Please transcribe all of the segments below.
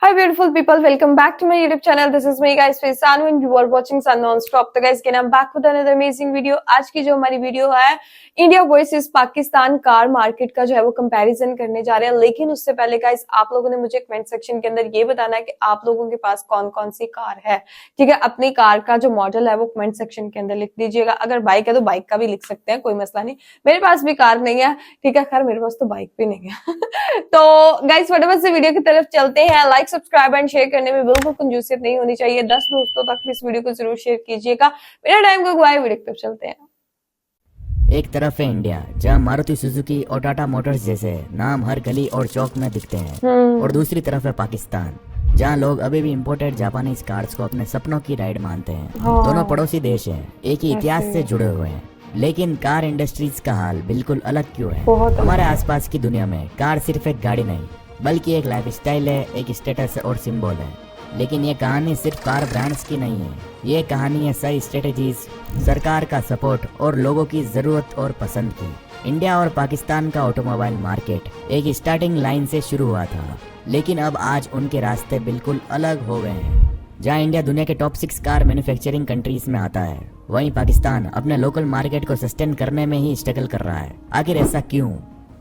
Hi beautiful people, welcome back to my YouTube channel. This is me guys, Sanu and you are watching Sun Non-Stop. तो guys again I'm back with another amazing video. आज की जो हमारी video है India versus Pakistan car market का जो है वो कंपैरिजन करने जा रहे हैं। लेकिन उससे पहले गाइस आप लोगों ने मुझे कमेंट सेक्शन के अंदर ये बताना है कि आप लोगों के पास कौन कौन सी कार है। ठीक है, अपनी कार का जो मॉडल है वो कमेंट सेक्शन के अंदर लिख दीजिएगा। अगर बाइक है तो बाइक का भी लिख सकते हैं, कोई मसला नहीं। मेरे पास भी कार नहीं है, ठीक है, खैर मेरे पास तो बाइक भी नहीं है। तो गाइस फटाफट से वीडियो की तरफ चलते हैं। लाइक सब्सक्राइब एंड शेयर करने में बिल्कुल कंजूसियत नहीं होनी चाहिए। 10 दोस्तों तक भी इस वीडियो को जरूर शेयर कीजिएगा। बिना टाइम को गवाए वीडियो की तरफ चलते हैं। एक तरफ है इंडिया जहाँ मारुति सुजुकी और टाटा मोटर्स जैसे नाम हर गली और चौक में दिखते हैं, और दूसरी तरफ है पाकिस्तान जहाँ लोग अभी भी इम्पोर्टेड जापानीज कार्स को अपने सपनों की राइड मानते हैं। दोनों पड़ोसी देश हैं, एक ही इतिहास से जुड़े हुए हैं, लेकिन कार इंडस्ट्रीज का हाल बिल्कुल अलग क्यों है? हमारे आसपास की दुनिया में कार सिर्फ एक गाड़ी नहीं बल्कि एक लाइफस्टाइल है, एक स्टेटस और सिंबल है। लेकिन ये कहानी सिर्फ कार ब्रांड्स की नहीं है, ये कहानी है सही स्ट्रेटेजीज, सरकार का सपोर्ट और लोगों की जरूरत और पसंद की। इंडिया और पाकिस्तान का ऑटोमोबाइल मार्केट एक स्टार्टिंग लाइन से शुरू हुआ था, लेकिन अब आज उनके रास्ते बिल्कुल अलग हो गए हैं। जहाँ इंडिया दुनिया के टॉप 6 कार मैन्युफैक्चरिंग कंट्रीज में आता है, वहीं पाकिस्तान अपने लोकल मार्केट को सस्टेन करने में ही स्ट्रगल कर रहा है। आखिर ऐसा क्यों?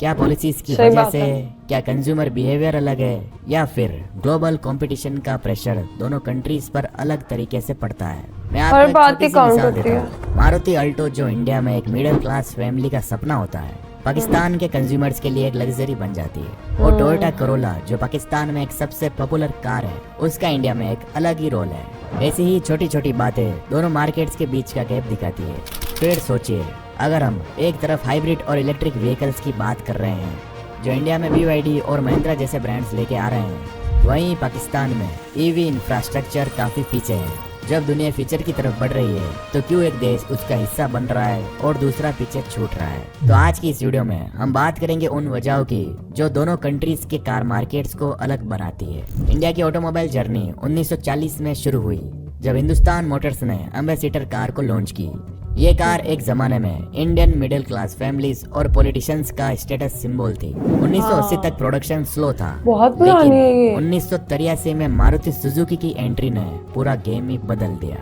क्या पॉलिसीज की वजह से? क्या कंज्यूमर बिहेवियर अलग है, या फिर ग्लोबल कंपटीशन का प्रेशर दोनों कंट्रीज पर अलग तरीके से पड़ता है? मैं आपको एक छोटी सी मिसाल देता हूँ। मारुति अल्टो जो इंडिया में एक मिडिल क्लास फैमिली का सपना होता है, पाकिस्तान के कंज्यूमर्स के लिए एक लग्जरी बन जाती है। और टोयोटा करोला जो पाकिस्तान में एक सबसे पॉपुलर कार है, उसका इंडिया में एक अलग ही रोल है। ऐसी ही छोटी छोटी बातें दोनों मार्केट्स के बीच का गैप दिखाती है। फिर सोचिए, अगर हम एक तरफ हाइब्रिड और इलेक्ट्रिक व्हीकल्स की बात कर रहे हैं जो इंडिया में BYD और महिंद्रा जैसे ब्रांड्स लेके आ रहे हैं, वहीं पाकिस्तान में EV इंफ्रास्ट्रक्चर काफी पीछे है। जब दुनिया फ्यूचर की तरफ बढ़ रही है तो क्यों एक देश उसका हिस्सा बन रहा है और दूसरा पीछे छूट रहा है? तो आज की इस वीडियो में हम बात करेंगे उन वजहों की जो दोनों कंट्रीज के कार मार्केट्स को अलग बनाती है। इंडिया की ऑटोमोबाइल जर्नी 1940 में शुरू हुई जब हिंदुस्तान मोटर्स ने एम्बेसडर कार को लॉन्च की। ये कार एक जमाने में इंडियन मिडिल क्लास फैमिलीज और पॉलिटिशियंस का स्टेटस सिंबल थी। 1980 तक प्रोडक्शन स्लो था, लेकिन 1983 में मारुति सुजुकी की एंट्री ने पूरा गेम ही बदल दिया।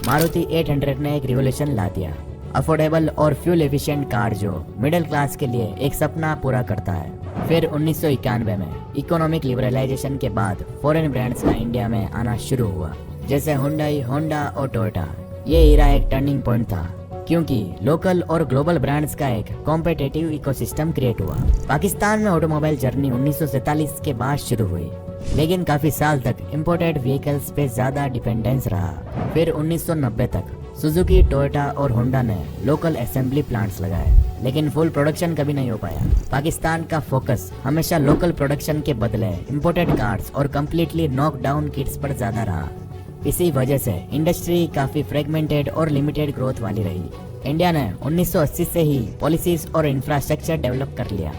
मारुति 800 ने एक रिवोल्यूशन ला दिया, अफोर्डेबल और फ्यूल एफिशिएंट कार जो मिडिल क्लास के लिए एक सपना पूरा करता है। फिर 1991 में इकोनॉमिक लिबरलाइजेशन के बाद फॉरेन ब्रांड्स का इंडिया में आना शुरू हुआ, जैसे हुंडई, होंडा और टोयोटा। ये एरा एक टर्निंग पॉइंट था क्योंकि लोकल और ग्लोबल ब्रांड्स का एक कॉम्पिटिटिव इकोसिस्टम क्रिएट हुआ। पाकिस्तान में ऑटोमोबाइल जर्नी 1947 के बाद शुरू हुई, लेकिन काफी साल तक इंपोर्टेड व्हीकल्स पे ज्यादा डिपेंडेंस रहा। फिर 1990 तक सुजुकी, टोयोटा और होंडा ने लोकल असेंबली प्लांट्स लगाए, लेकिन फुल प्रोडक्शन कभी नहीं हो पाया। पाकिस्तान का फोकस हमेशा लोकल प्रोडक्शन के बदले इंपोर्टेड कार्स और कम्प्लीटली नॉक डाउन किट्स पर ज्यादा रहा। इसी वजह से इंडस्ट्री काफी फ्रेगमेंटेड और लिमिटेड ग्रोथ वाली रही। इंडिया ने 1980 से ही पॉलिसीज और इंफ्रास्ट्रक्चर डेवलप कर लिया,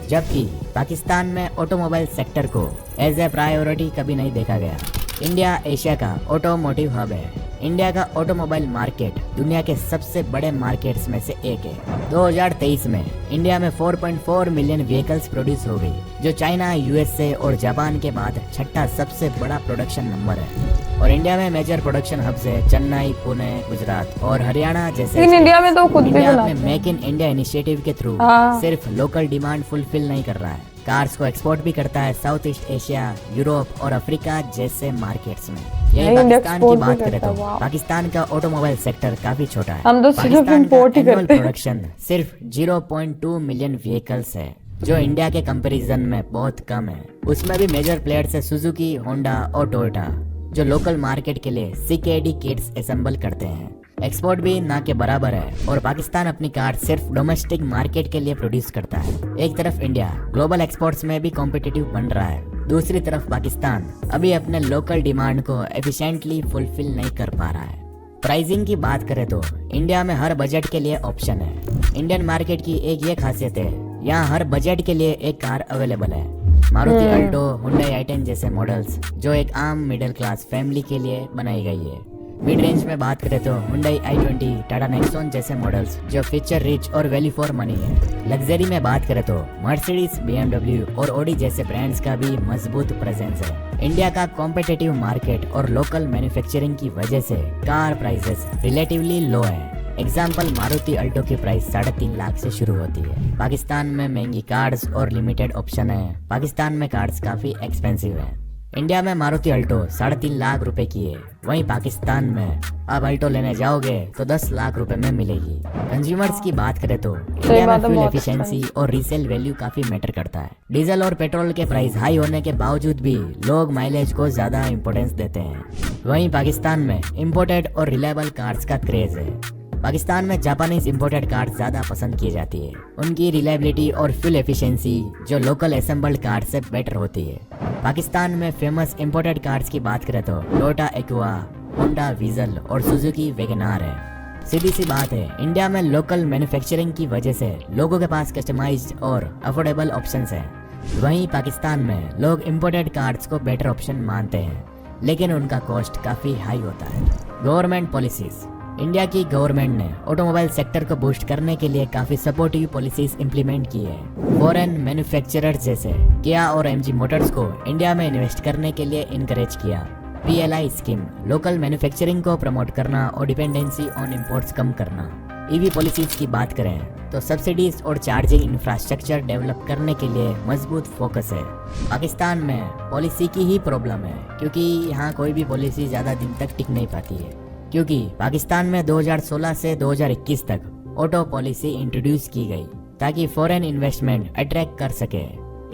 जबकि पाकिस्तान में ऑटोमोबाइल सेक्टर को एज ए प्रायोरिटी कभी नहीं देखा गया। इंडिया एशिया का ऑटोमोटिव हब है। इंडिया का ऑटोमोबाइल मार्केट दुनिया के सबसे बड़े मार्केट्स में से एक है। 2023 में इंडिया में 4.4 मिलियन व्हीकल्स प्रोड्यूस हो गई, जो चाइना, USA और जापान के बाद छठा सबसे बड़ा प्रोडक्शन नंबर है। और इंडिया में मेजर प्रोडक्शन हब्स है चेन्नई, पुणे, गुजरात और हरियाणा जैसे। इंडिया में तो खुद भी बनाते हैं। मेक इन इंडिया इनिशिएटिव के थ्रू सिर्फ लोकल डिमांड फुलफिल नहीं कर रहा है, कार्स को एक्सपोर्ट भी करता है साउथ ईस्ट एशिया, यूरोप और अफ्रीका जैसे मार्केट्स में। यही पाकिस्तान की बात करें तो पाकिस्तान का ऑटोमोबाइल सेक्टर काफी छोटा है। हम तो सिर्फ इंपोर्ट ही करते हैं। प्रोडक्शन सिर्फ 0.2 मिलियन व्हीकल्स है, जो इंडिया के कंपैरिजन में बहुत कम है। उसमें भी मेजर प्लेयर्स है सुजुकी, होंडा और टोयोटा, जो लोकल मार्केट के लिए CKD किट्स असेंबल करते हैं। एक्सपोर्ट भी ना के बराबर है, और पाकिस्तान अपनी कार सिर्फ डोमेस्टिक मार्केट के लिए प्रोड्यूस करता है। एक तरफ इंडिया ग्लोबल एक्सपोर्ट्स में भी कॉम्पिटिटिव बन रहा है, दूसरी तरफ पाकिस्तान अभी अपने लोकल डिमांड को एफिशिएंटली फुलफिल नहीं कर पा रहा है। प्राइसिंग की बात करें तो इंडिया में हर बजट के लिए ऑप्शन है। इंडियन मार्केट की एक ये खासियत है, यहाँ हर बजट के लिए एक कार अवेलेबल है। मारुति अल्टो, हुंडई i10 जैसे मॉडल्स जो एक आम मिडिल क्लास फैमिली के लिए बनाई गई है। मिड रेंज में बात करें तो Hyundai i20, टाटा नेक्सॉन जैसे मॉडल्स जो फीचर रिच और वैल्यू फॉर मनी है। लग्जरी में बात करें तो मर्सिडीज, BMW और Audi जैसे ब्रांड्स का भी मजबूत प्रेजेंस है। इंडिया का कॉम्पिटिटिव मार्केट और लोकल मैन्युफैक्चरिंग की वजह से कार प्राइसेस रिलेटिवली लो है। एग्जाम्पल, मारुति अल्टो की प्राइस 3.5 लाख से शुरू होती है। पाकिस्तान में महंगी कार्स और लिमिटेड ऑप्शन है। पाकिस्तान में कार्स काफी एक्सपेंसिव है। इंडिया में मारुति अल्टो 3.5 लाख रुपए की है, वहीं पाकिस्तान में आप अल्टो लेने जाओगे तो 10 लाख रुपए में मिलेगी। कंज्यूमर्स की बात करें तो इंडिया में फ्यूल एफिशिएंसी और रीसेल वैल्यू काफी मैटर करता है। डीजल और पेट्रोल के प्राइस हाई होने के बावजूद भी लोग माइलेज को ज्यादा इंपोर्टेंस देते हैं। वहीं पाकिस्तान में इम्पोर्टेड और रिलायबल कार्स का क्रेज है। पाकिस्तान में जापानीज इंपोर्टेड कार्स ज्यादा पसंद की जाती है। उनकी रिलायबिलिटी और फ्यूल एफिशिएंसी जो लोकल असेंबल्ड कार से बेटर होती है। पाकिस्तान में फेमस इंपोर्टेड कार्स की बात करें तो टोयोटा एक्वा, होंडा विजल और सुजुकी वैगनआर है। सीधी सी बात है, इंडिया में लोकल मैन्युफैक्चरिंग की वजह से लोगों के पास कस्टमाइज्ड और अफोर्डेबल ऑप्शंस हैं। वहीं पाकिस्तान में लोग इंपोर्टेड कार्स को बेटर ऑप्शन मानते हैं, लेकिन उनका कॉस्ट काफी हाई होता है। Government policies. इंडिया की गवर्नमेंट ने ऑटोमोबाइल सेक्टर को बूस्ट करने के लिए काफी सपोर्टिव पॉलिसीज इंप्लीमेंट की है। फॉरेन मैन्युफैक्चरर्स जैसे किया और MG मोटर्स को इंडिया में इन्वेस्ट करने के लिए इनकरेज किया। PLI स्कीम लोकल मैन्युफैक्चरिंग को प्रमोट करना और डिपेंडेंसी ऑन इंपोर्ट्स कम करना। EV पॉलिसीज की बात करें तो सब्सिडीज और चार्जिंग इंफ्रास्ट्रक्चर डेवलप करने के लिए मजबूत फोकस है। पाकिस्तान में पॉलिसी की ही प्रॉब्लम है, क्योंकि यहाँ कोई भी पॉलिसी ज्यादा दिन तक टिक नहीं पाती है। क्योंकि पाकिस्तान में 2016 से 2021 तक ऑटो पॉलिसी इंट्रोड्यूस की गई ताकि फॉरेन इन्वेस्टमेंट अट्रैक्ट कर सके।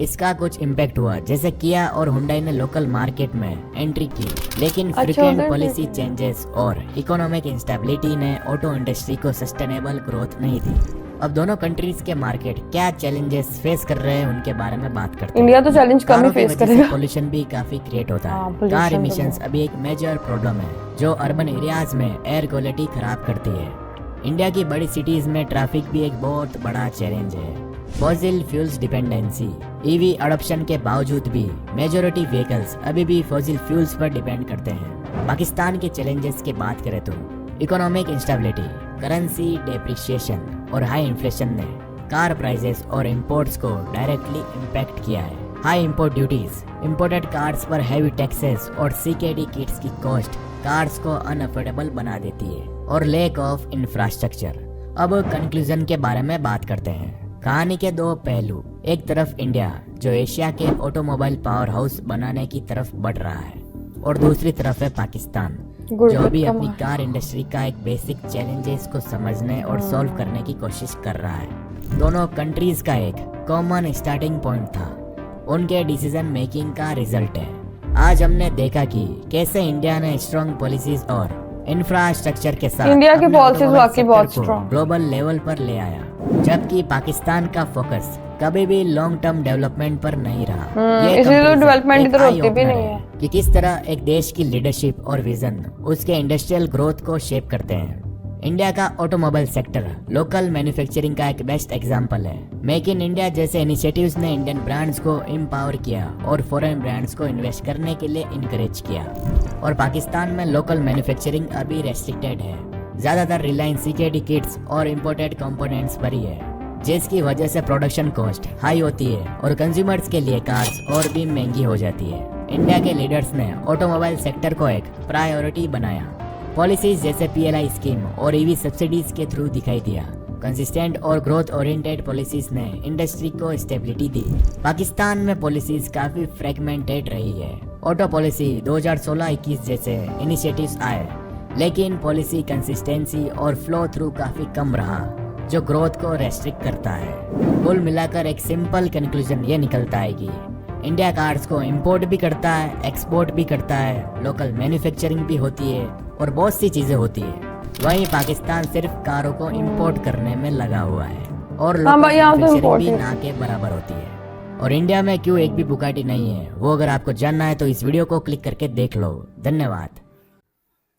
इसका कुछ इम्पैक्ट हुआ, जैसे किया और हुंडई ने लोकल मार्केट में एंट्री की, लेकिन फ्रीक्वेंट पॉलिसी चेंजेस और इकोनॉमिक इंस्टेबिलिटी ने ऑटो इंडस्ट्री को सस्टेनेबल ग्रोथ नहीं दी। अब दोनों कंट्रीज के मार्केट क्या चैलेंजेस फेस कर रहे हैं उनके बारे में बात करते हैं। इंडिया तो चैलेंज कम ही फेस करेगा। पोल्यूशन भी काफी क्रिएट होता है। कार इमिशंस अभी एक मेजर प्रॉब्लम है जो अर्बन एरियाज में एयर क्वालिटी खराब करती है। इंडिया की बड़ी सिटीज में ट्रैफिक भी एक बहुत बड़ा चैलेंज है। Fossil fuels dependency. EV adoption के बावजूद भी मेजॉरिटी व्हीकल्स अभी भी फॉसिल फ्यूल्स पर डिपेंड करते हैं। पाकिस्तान के चैलेंजेस की बात करें तो इकोनॉमिक इंस्टेबिलिटी, करेंसी डेप्रिसिएशन और हाई इन्फ्लेशन ने कार प्राइसेस और इंपोर्ट्स को डायरेक्टली इम्पैक्ट किया है। High import duties, imported cars पर हैवी टैक्सेस और CKD किट्स की कॉस्ट कार्स को अनअफोर्डेबल बना देती है। और लैक ऑफ इंफ्रास्ट्रक्चर। अब कंक्लूजन के बारे में बात करते हैं। कहानी के दो पहलू, एक तरफ इंडिया जो एशिया के ऑटोमोबाइल पावर हाउस बनाने की तरफ बढ़ रहा है, और दूसरी तरफ है पाकिस्तान जो अभी अपनी कार इंडस्ट्री का एक बेसिक चैलेंजेस को समझने और सॉल्व करने की कोशिश कर रहा है। दोनों कंट्रीज का एक कॉमन स्टार्टिंग पॉइंट था, उनके डिसीजन मेकिंग का रिजल्ट है। आज हमने देखा कि कैसे इंडिया ने स्ट्रॉन्ग पॉलिसीज और इंफ्रास्ट्रक्चर के साथ इंडिया की पॉलिसीज वाकई बहुत स्ट्रॉन्ग ग्लोबल लेवल पर ले आया, जबकि पाकिस्तान का फोकस कभी भी लॉन्ग टर्म डेवलपमेंट पर नहीं रहा। इसलिए तो डेवलपमेंट इधर होती भी नहीं है कि किस तरह एक देश की लीडरशिप और विजन उसके इंडस्ट्रियल ग्रोथ को शेप करते हैं। इंडिया का ऑटोमोबाइल सेक्टर लोकल मैन्युफैक्चरिंग का एक बेस्ट एग्जांपल है। मेक इन इंडिया जैसे इनिशिएटिव्स ने इंडियन ब्रांड्स को एम्पावर किया और फॉरेन ब्रांड्स को इन्वेस्ट करने के लिए इनकरेज किया। और पाकिस्तान में लोकल मैन्युफैक्चरिंग अभी रेस्ट्रिक्टेड है, ज्यादातर रिलायंस CKD किट्स और इम्पोर्टेड कंपोनेंट्स पर ही है, जिसकी वजह से प्रोडक्शन कॉस्ट हाई होती है और कंज्यूमर्स के लिए कार्स और भी महंगी हो जाती है। इंडिया के लीडर्स ने ऑटोमोबाइल सेक्टर को एक प्रायोरिटी बनाया, पॉलिसीज जैसे PLI स्कीम और EV सब्सिडीज के थ्रू दिखाई दिया। कंसिस्टेंट और ग्रोथ ओरिएंटेड पॉलिसीज ने इंडस्ट्री को स्टेबिलिटी दी। पाकिस्तान में पॉलिसीज काफी फ्रेगमेंटेड रही है। ऑटो पॉलिसी 2016-21 जैसे इनिशिएटिव्स आए, लेकिन पॉलिसी कंसिस्टेंसी और फ्लो थ्रू काफी कम रहा, जो ग्रोथ को रेस्ट्रिक्ट करता है। कुल मिलाकर एक सिंपल कंक्लूजन ये निकलता है कि इंडिया कार्स को इंपोर्ट भी करता है, एक्सपोर्ट भी करता है, लोकल मैन्युफैक्चरिंग भी होती है और बहुत सी चीजें होती है। वहीं पाकिस्तान सिर्फ कारों को इंपोर्ट करने में लगा हुआ है और लोकल मैन्युफैक्चरिंग भी ना के बराबर होती है। और इंडिया में क्यों एक भी बुगाटी नहीं है, वो अगर आपको जानना है तो इस वीडियो को क्लिक करके देख लो। धन्यवाद।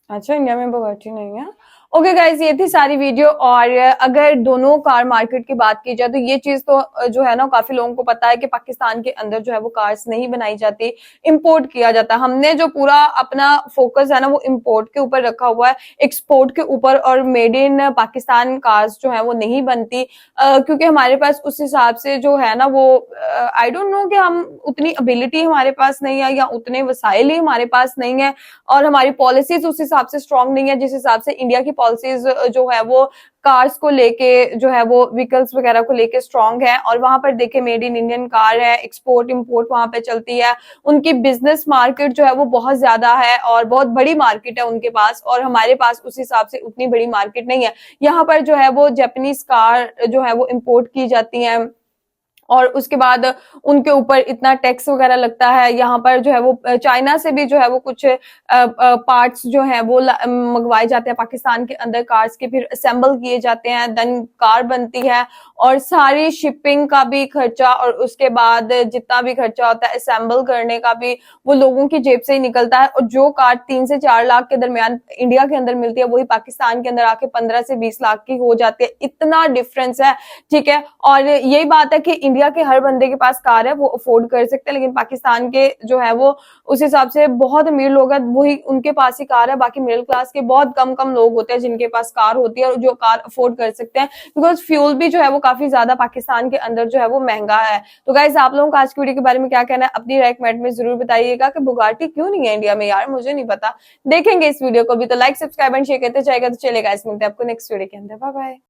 अच्छा, इंडिया में बुगाटी नहीं है। ओके गाइज, ये थी सारी वीडियो। और अगर दोनों कार मार्केट की बात की जाए तो ये चीज तो जो है ना काफी लोगों को पता है कि पाकिस्तान के अंदर जो है वो कार्स नहीं बनाई जाती, इंपोर्ट किया जाता। हमने जो पूरा अपना फोकस है ना वो इंपोर्ट के ऊपर रखा हुआ है, एक्सपोर्ट के ऊपर, और मेड इन पाकिस्तान कार्स जो है वो नहीं बनती, क्योंकि हमारे पास उस हिसाब से जो है ना वो आई डोंट नो कि हम उतनी एबिलिटी हमारे पास नहीं है या उतने वसाइल ही हमारे पास नहीं है, और हमारी पॉलिसीज उस हिसाब से स्ट्रांग नहीं है जिस हिसाब से इंडिया की पॉलिसीज जो है वो कार्स को लेके जो है वो व्हीकल्स वगैरह को लेके स्ट्रांग है। और वहां पर देखे मेड इन इंडियन कार है, एक्सपोर्ट इंपोर्ट वहां पे चलती है, उनकी बिजनेस मार्केट जो है वो बहुत ज्यादा है और बहुत बड़ी मार्केट है उनके पास, और हमारे पास उस हिसाब से उतनी बड़ी मार्केट नहीं है। यहाँ पर जो है वो जापानीज कार जो है वो इंपोर्ट की जाती है और उसके बाद उनके ऊपर इतना टैक्स वगैरह लगता है। यहाँ पर जो है वो चाइना से भी जो है वो कुछ पार्ट्स जो है वो मंगवाए जाते हैं पाकिस्तान के अंदर कार्स के, फिर असेंबल किए जाते हैं, देन कार बनती है, और सारी शिपिंग का भी खर्चा और उसके बाद जितना भी खर्चा होता है असेंबल करने का भी वो लोगों की जेब से ही निकलता है। और जो कार 3 से 4 लाख के दरमियान इंडिया के अंदर मिलती है वही पाकिस्तान के अंदर आके 15 से 20 लाख की हो जाती है। इतना डिफरेंस है, ठीक है। और यही बात है कि इंडिया के हर बंदे के पास कार है, वो अफोर्ड कर सकते हैं, लेकिन पाकिस्तान के जो है वो उस हिसाब से बहुत अमीर लोग हैं वही उनके पास ही कार है, बाकी मिडिल क्लास के बहुत कम लोग होते हैं जिनके पास कार होती है और जो कार अफोर्ड कर सकते हैं, बिकॉज फ्यूल भी जो है वो काफी ज्यादा पाकिस्तान के अंदर जो है वो महंगा है। तो गाइस, आप लोगों का आज की वीडियो के बारे में क्या कहना है अपनी राय कमेंट में जरूर बताइएगा कि बुगाटी क्यों नहीं है इंडिया में, यार मुझे नहीं पता। देखेंगे इस वीडियो को भी, तो लाइक सब्सक्राइब एंड शेयर करते जाएगा। तो चलेगा, इस मिलते हैं आपको नेक्स्ट वीडियो के अंदर। Bye bye.